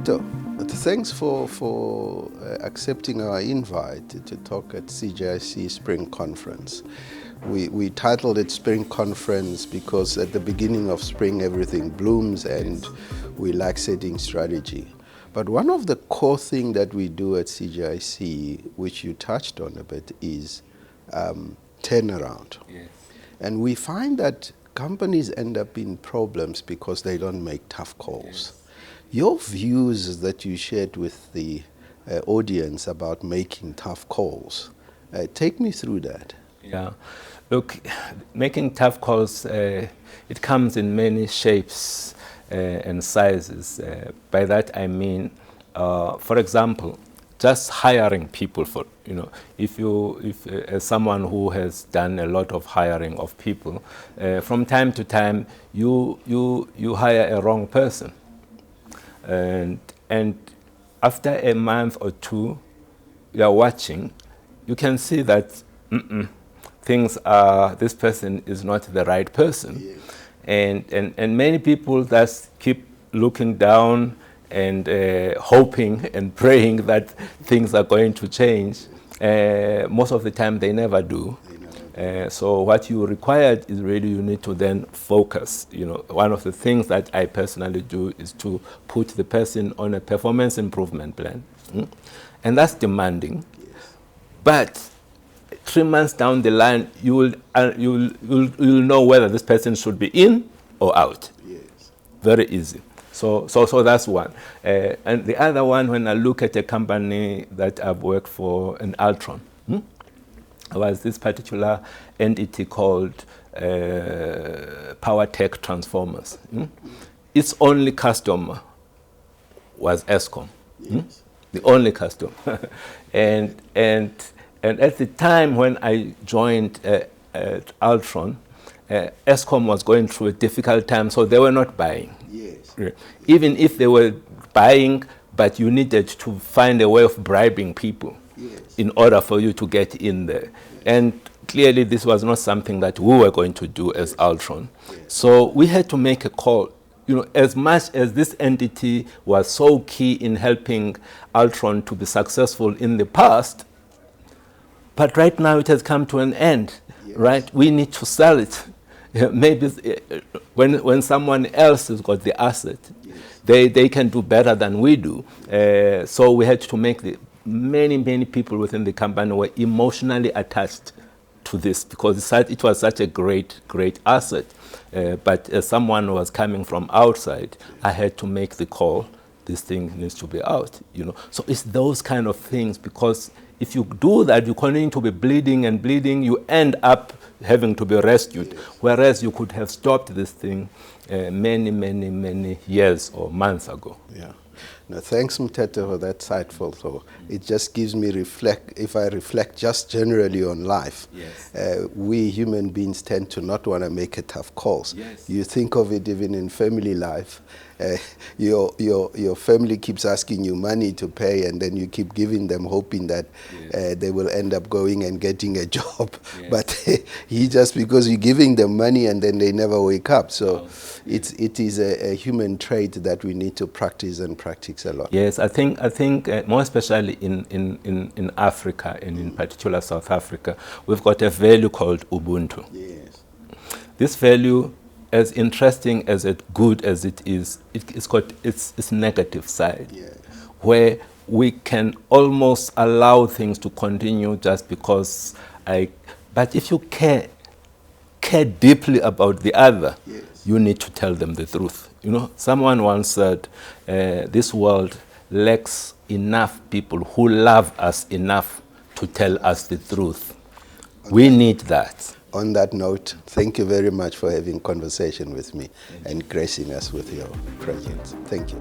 Mteto, thanks for accepting our invite to talk at CGIC Spring Conference. We titled it Spring Conference because at the beginning of spring everything blooms and we like setting strategy. But one of the core things that we do at CGIC, which you touched on a bit, is turnaround. Yes. And we find that companies end up in problems because they don't make tough calls. Yes. Your views that you shared with the audience about making tough calls, take me through that. Yeah, look, making tough calls, it comes in many shapes and sizes. By that I mean, for example, just hiring people for, if as someone who has done a lot of hiring of people, from time to time you hire a wrong person. And after a month or two, you are watching, you can see that this person is not the right person. Yes. And many people just keep looking down and hoping and praying that things are going to change. Most of the time they never do. So what you required is really you need to then focus. One of the things that I personally do is to put the person on a performance improvement plan. And that's demanding. Yes. But 3 months down the line, you'll know whether this person should be in or out. Yes. Very easy. So that's one. And the other one, when I look at a company that I've worked for, an Altron, was this particular entity called Power Tech Transformers. Its only customer was Eskom. Yes. The only customer. and at the time when I joined at Altron, Eskom was going through a difficult time, so they were not buying. Yes. Even if they were buying, but you needed to find a way of bribing people. Yes. In order for you to get in there. Yes. And clearly this was not something that we were going to do as Altron. Yes. So we had to make a call. As much as this entity was so key in helping Altron to be successful in the past, but right now it has come to an end. Yes. Right? We need to sell it. Maybe when someone else has got the asset, yes, they can do better than we do. So we had to make many people within the company were emotionally attached to this because it was such a great asset. But as someone who was coming from outside, I had to make the call. This thing needs to be out. So it's those kind of things, because if you do that, you continue to be bleeding and bleeding. You end up having to be rescued, yes, whereas you could have stopped this thing many years or months ago. Yeah. Now, thanks, Mteto, for that insightful thought. It just gives me if I reflect just generally on life, yes, we human beings tend to not want to make a tough calls. Yes. You think of it even in family life. Your family keeps asking you money to pay, and then you keep giving them, hoping that, yes, they will end up going and getting a job. Yes. But just because you're giving them money and then they never wake up. So it is a human trait that we need to practice a lot. Yes, I think more especially in Africa, and in particular South Africa, we've got a value called Ubuntu. Yes. This value, as interesting as good as it is, it's got its negative side, yes, where we can almost allow things to continue just because but if you care deeply about the other, yes, you need to tell them the truth. Someone once said, this world lacks enough people who love us enough to tell us the truth. We need that. On that note, thank you very much for having conversation with me and gracing us with your presence. Thank you.